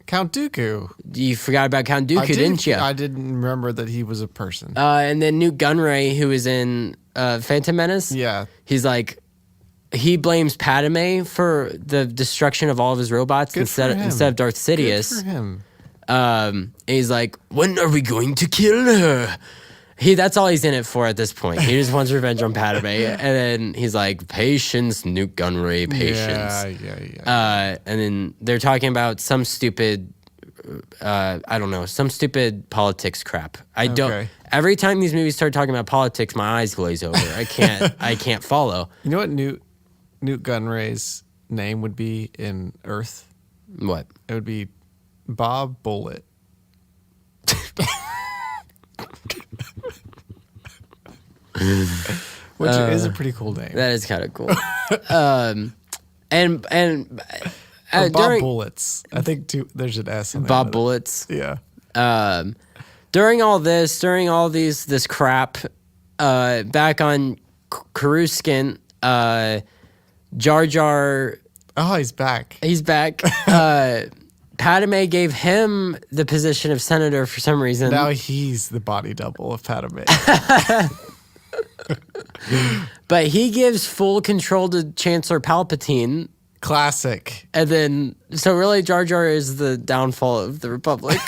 Count Dooku. You forgot about Count Dooku, didn't you? I didn't remember that he was a person. And then Newt Gunray, who is in Phantom Menace, Yeah. he's like, he blames Padme for the destruction of all of his robots Good instead for him. of Darth Good Sidious. for him. And he's like, when are we going to kill her? That's all he's in it for at this point. He just wants revenge on Padme. And then he's like, patience, Newt Gunray, patience. Yeah. And then they're talking about some stupid, I don't know, some stupid politics crap. Okay. Every time these movies start talking about politics, my eyes glaze over. I can't follow. You know what Newt Gunray's name would be in Earth? What? It would be Bob Bullet. Which is a pretty cool name. That is kind of cool. And Or Bob during Bullets. I think there's an S in there. Bob Bullets. Yeah. During all this crap, back on Coruscant, Jar Jar, Oh, he's back. he's back. Padme gave him the position of senator for some reason. Now he's the body double of Padme. But he gives full control to Chancellor Palpatine. Classic. And then, so really, Jar Jar is the downfall of the Republic.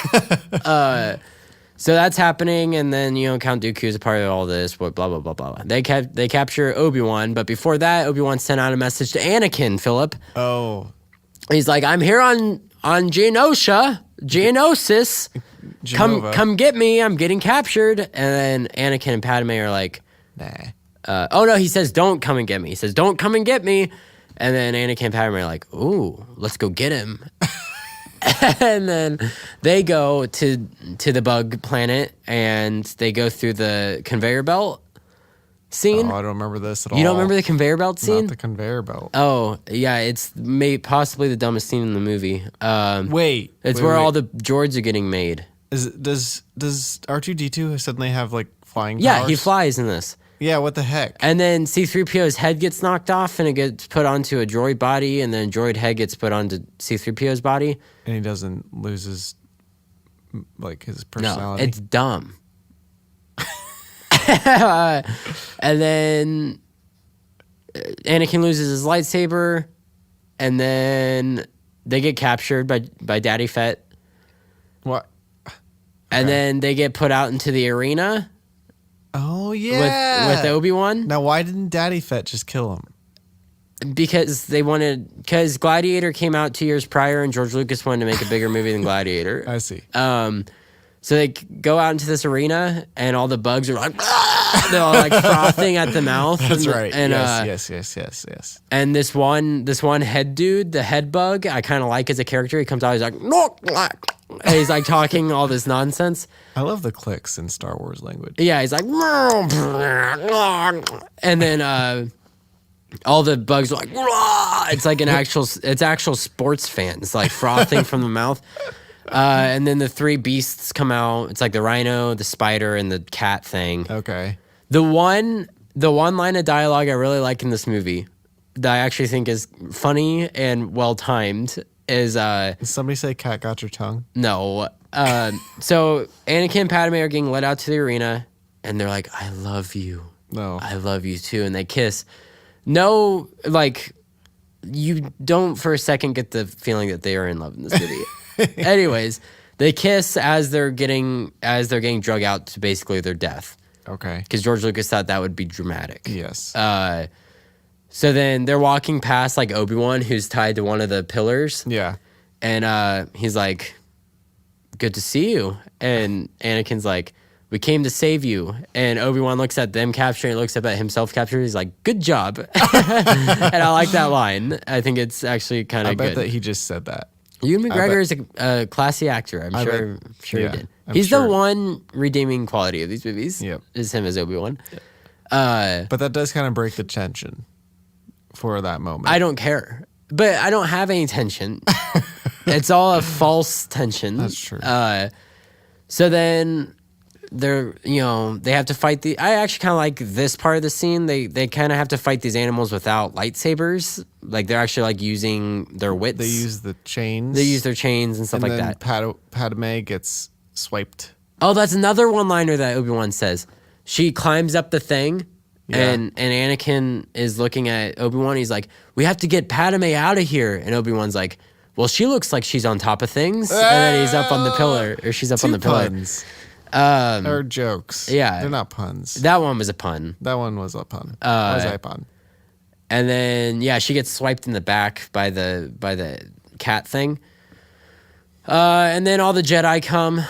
So that's happening, and then Count Dooku is a part of all this. Blah blah blah blah. They capture Obi-Wan, but before that, Obi-Wan sent out a message to Anakin. Philip, Oh. he's like, "I'm here on Geonosis. Genova. Come get me. I'm getting captured." And then Anakin and Padme are like, Nah. "Oh no," he says, "Don't come and get me." He says, "Don't come and get me." And then Anakin and Padme are like, "Ooh, let's go get him." And then they go to the bug planet and they go through the conveyor belt scene. Oh, I don't remember this at all. You don't remember the conveyor belt scene? Not the conveyor belt. Oh, yeah, it's possibly the dumbest scene in the movie. Wait. It's where all the droids are getting made. Does R2D2 suddenly have like flying powers? Yeah, he flies in this. Yeah, what the heck? And then C-3PO's head gets knocked off and it gets put onto a droid body, and then droid head gets put onto C-3PO's body. And he doesn't lose his No, personality. it's dumb. And then Anakin loses his lightsaber, and then they get captured by Daddy Fett. What? And Okay. then they get put out into the arena Oh yeah. with Obi-Wan. Now, why didn't Daddy Fett just kill him? Because Gladiator came out 2 years prior, and George Lucas wanted to make a bigger movie than Gladiator. I see. So they go out into this arena, and all the bugs are like, "Ah!" They're all like frothing at the mouth. That's and, right. And, Yes. And this one head dude, the head bug, I kind of like as a character. He comes out, he's like, "No," and he's like talking all this nonsense. I love the clicks in Star Wars language. Yeah, he's like, and then all the bugs are like, it's like it's actual sports fans like frothing from the mouth. And then the three beasts come out. It's like the rhino, the spider, and the cat thing. Okay. The one line of dialogue I really like in this movie that I actually think is funny and well timed is Did somebody say cat got your tongue? no. So Anakin and Padme are getting led out to the arena, and they're like, "I love you. No. I love you too," and they kiss. No, like you don't for a second get the feeling that they are in love in this movie. Anyways, they kiss as they're getting drug out to basically their death. Okay. Because George Lucas thought that would be dramatic. Yes. So then they're walking past like Obi-Wan, who's tied to one of the pillars, yeah. and he's like, "Good to see you." And Anakin's like, "We came to save you." And Obi-Wan looks at them capturing, looks up at himself captured. He's like, "Good job." And I like that line. I think it's actually kind I of bet good. that he just said that. Ewan McGregor is a classy actor. I'm sure yeah, he did. I'm He's sure. the one redeeming quality of these movies. Yep. Is him as Obi-Wan. But that does kind of break the tension for that moment. I don't care, but I don't have any tension. It's all a false tension. That's true. So then they have to fight I actually kind of like this part of the scene. They kind of have to fight these animals without lightsabers. Like they're actually like using their wits. They use the chains. They use their chains and stuff and like then that. Padme gets swiped. Oh, that's another one-liner that Obi-Wan says. She climbs up the thing, Yeah. and Anakin is looking at Obi-Wan. He's like, "We have to get Padme out of here." And Obi-Wan's like, "Well, she looks like she's on top of things." And then he's up on the pillar, or she's up on the pillar. Puns. Um, Or jokes. yeah. They're not puns. that one was a pun. That one was a pun. Was a pun. And then she gets swiped in the back by the cat thing. And then all the Jedi come.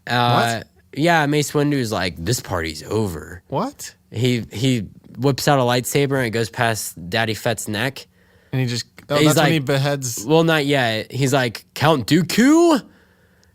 What? Yeah, Mace Windu's like, "This party's over." What? He whips out a lightsaber and it goes past Daddy Fett's neck. And he just... Oh, He's that's when like- he beheads... Well, not yet. He's like, "Count Dooku?"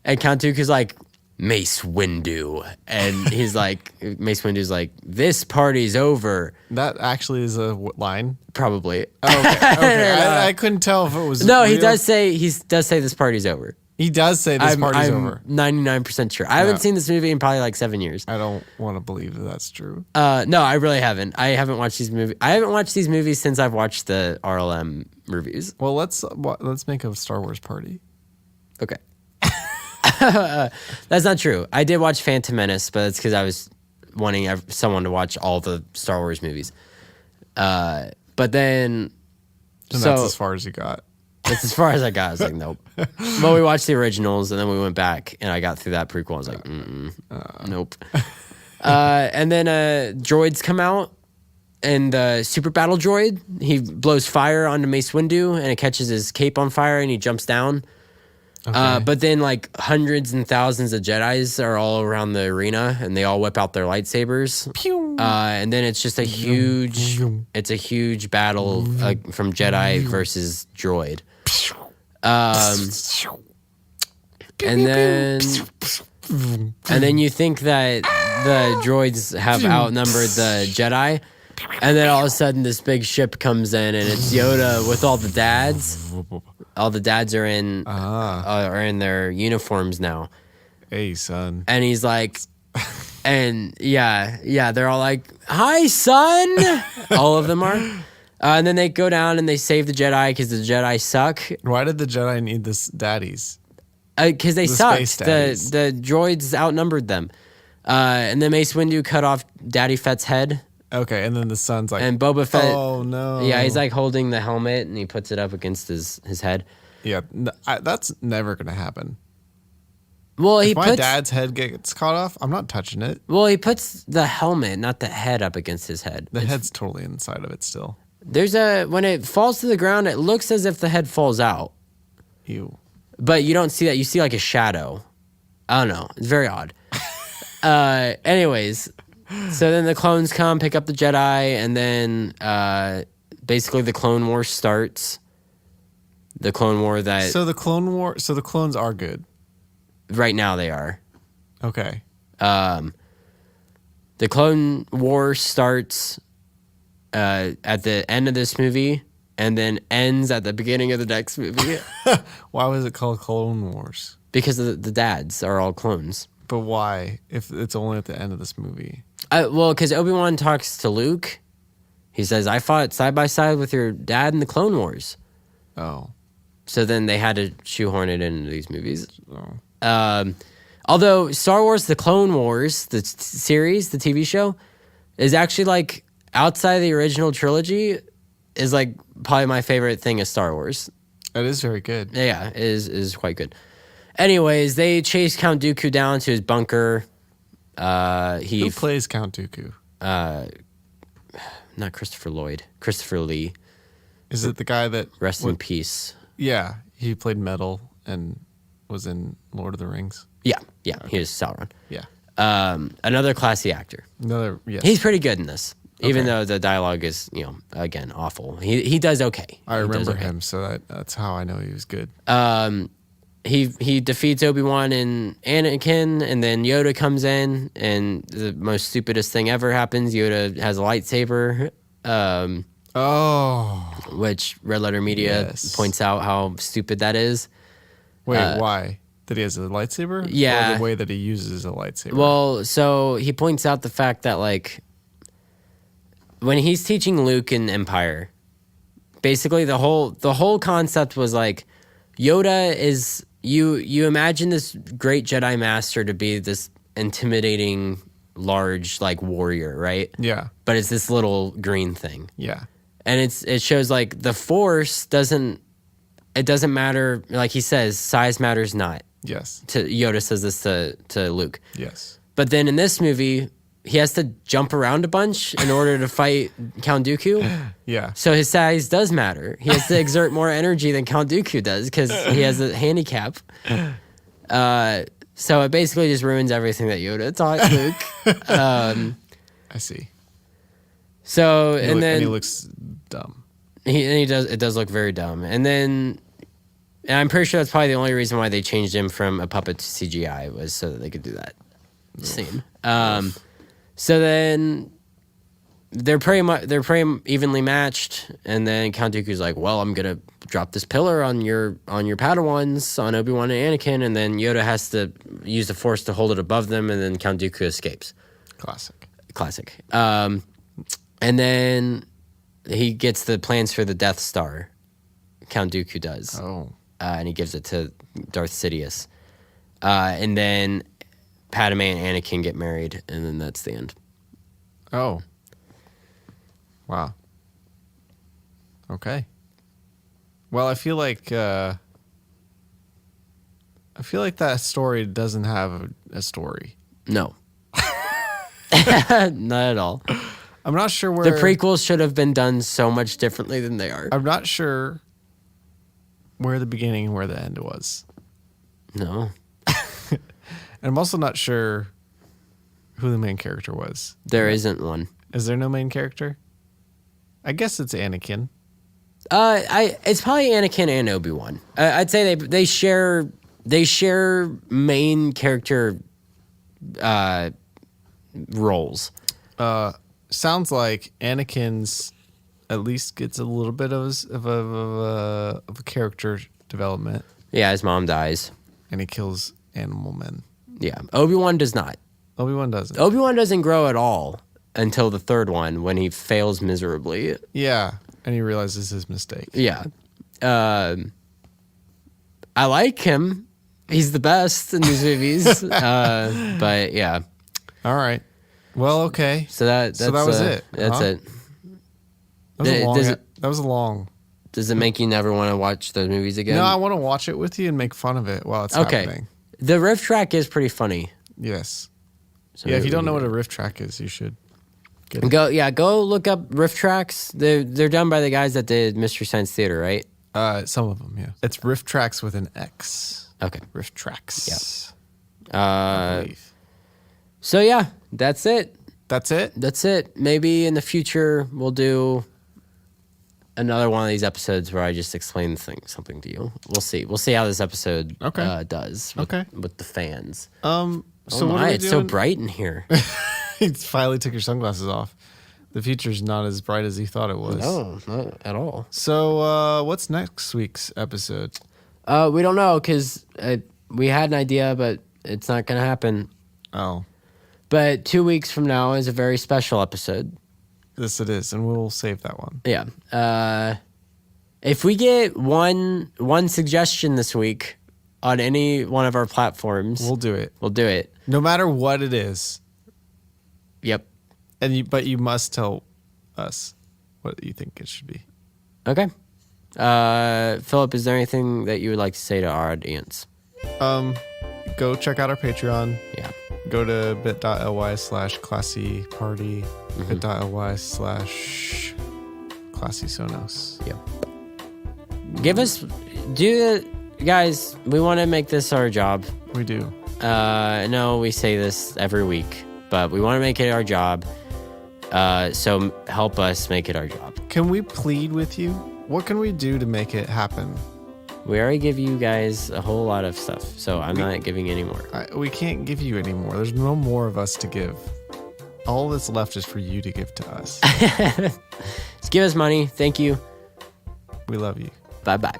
And Count Dooku's like, "Mace Windu." And he's like, Mace Windu's like, "This party's over." That actually is a line. Probably. Oh, okay. I couldn't tell if it was No, he real. does say this party's over. He does say this party's I'm over. 99% sure. I haven't seen this movie in probably like 7 years. I don't want to believe that that's true. No, I really haven't. I haven't watched these movies. I haven't watched these movies since I've watched the RLM reviews. Well, let's make a Star Wars party. Okay. That's not true. I did watch Phantom Menace, but it's because I was wanting someone to watch all the Star Wars movies. But then, And that's as far as you got. that's as far as I got. I was like, nope. But we watched the originals, and then we went back, and I got through that prequel. I was like, nope. And then droids come out, and the super battle droid, he blows fire onto Mace Windu, and it catches his cape on fire, and he jumps down. But then like hundreds and thousands of Jedis are all around the arena, and they all whip out their lightsabers. Pew! And then it's just a huge battle from Jedi versus droid. And then you think that the droids have outnumbered the Jedi, and then all of a sudden this big ship comes in, and it's Yoda with all the dads. All the dads are in their uniforms now, Hey, son. and he's like, and they're all like, "Hi, son." All of them are. And then they go down and they save the Jedi because the Jedi suck. Why did the Jedi need this daddies? Because they sucked. space daddies. The droids outnumbered them. And then Mace Windu cut off Daddy Fett's head. Okay, and then the son's like, And Boba Fett. oh no. Yeah, he's like holding the helmet and he puts it up against his head. Yeah, that's never gonna happen. Well, If my dad's head gets cut off, I'm not touching it. he puts the helmet, not the head, up against his head. The head's totally inside of it still. When it falls to the ground, it looks as if the head falls out, Ew. but you don't see that. You see like a shadow. I don't know. It's very odd. Anyways, so then the clones come, pick up the Jedi, and then basically the Clone War starts. The Clone War that So the clones are good. right now they are. Okay. The Clone War starts at the end of this movie and then ends at the beginning of the next movie Why was it called Clone Wars? because the dads are all clones. But why? If it's only at the end of this movie. Well, because Obi-Wan talks to Luke. He says, I fought side by side with your dad in the Clone Wars. Oh. So then they had to shoehorn it into these movies. Oh. Although Star Wars The Clone Wars, the series, the TV show, is actually like outside of the original trilogy is like probably my favorite thing of Star Wars. It is very good. Yeah, it is quite good. Anyways, they chase Count Dooku down to his bunker. Who plays Count Dooku? Not Christopher Lloyd, Christopher Lee. Is it the guy that Rest in peace. Yeah, he played Metal and was in Lord of the Rings. Yeah, he is Sauron. Yeah. Another classy actor. Yes. He's pretty good in this, even Okay. though the dialogue is, again, awful. He does okay. I He does remember okay. him, so that's how I know he was good. He defeats Obi-Wan and Anakin, and then Yoda comes in, and the most stupidest thing ever happens. Yoda has a lightsaber, which Red Letter Media Yes. points out how stupid that is. Wait, why? That he has a lightsaber? Yeah. Or the way that he uses a lightsaber? Well, so he points out the fact that, like, when he's teaching Luke in Empire, basically the whole concept was like Yoda is you imagine this great Jedi master to be this intimidating large like warrior, right? Yeah. But it's this little green thing. Yeah. And it shows like the Force doesn't matter, like he says, size matters not. Yes. Yoda says this to Luke. Yes. But then in this movie, he has to jump around a bunch in order to fight Count Dooku. Yeah. So his size does matter. He has to exert more energy than Count Dooku does because he has a handicap. So it basically just ruins everything that Yoda taught Luke. I see. So And then he looks dumb. it does look very dumb. And I'm pretty sure that's probably the only reason why they changed him from a puppet to CGI was so that they could do that scene. So then they're pretty evenly matched, and then Count Dooku's like, "Well, I'm gonna drop this pillar on your Padawans, on Obi-Wan and Anakin," and then Yoda has to use the Force to hold it above them, and then Count Dooku escapes. Classic. And then he gets the plans for the Death Star. Count Dooku does. Oh. And he gives it to Darth Sidious. And then Padme and Anakin get married, and then that's the end. Oh. Wow. Okay. Well, I feel like that story doesn't have a story. No. Not at all. I'm not sure where The prequels should have been done so much differently than they are. I'm not sure where the beginning and where the end was. No. And I'm also not sure who the main character was. There isn't one. Is there no main character? I guess it's Anakin. It's probably Anakin and Obi-Wan. I'd say they share main character roles. Sounds like Anakin's at least gets a little bit of a character development, Yeah, his mom dies. and he kills animal men. Yeah, Obi-Wan does not. Obi-Wan doesn't. Obi-Wan doesn't grow at all until the third one when he fails miserably. Yeah, and he realizes his mistake. Yeah. I like him. He's the best in these movies. But yeah. All right. Well, okay. So that was it, That's huh? it. That was a long. Does it make you never want to watch those movies again? No, I want to watch it with you and make fun of it while it's happening. The riff track is pretty funny. Yes. So Yeah, if maybe you don't we know can- what a riff track is, you should get it. Go look up riff tracks. They're done by the guys that did Mystery Science Theater, right? Some of them, yeah. It's riff tracks with an X. Okay. Riff tracks. I believe. So yeah, that's it. That's it. That's it. Maybe in the future we'll do another one of these episodes where I just explain something to you. We'll see. We'll see how this episode does with the fans. So oh what my, are we it's doing? so bright in here. You finally took your sunglasses off. The future's not as bright as you thought it was. No, not at all. So what's next week's episode? We don't know because we had an idea, but it's not going to happen. Oh. But 2 weeks from now is a very special episode. Yes, it is, and we'll save that one. Yeah. If we get one suggestion this week on any one of our platforms, We'll do it. We'll do it. No matter what it is. Yep. But you must tell us what you think it should be. Okay. Philip, is there anything that you would like to say to our audience? Go check out our Patreon. Yeah. Go to bit.ly/classy party, bit.ly/classy Sonos. Yep. Guys, we want to make this our job. We do. No, we say this every week, but we want to make it our job. So help us make it our job. Can we plead with you? What can we do to make it happen? We already give you guys a whole lot of stuff, so I'm not giving any more. We can't give you any more. There's no more of us to give. All that's left is for you to give to us. Just give us money. Thank you. We love you. Bye-bye.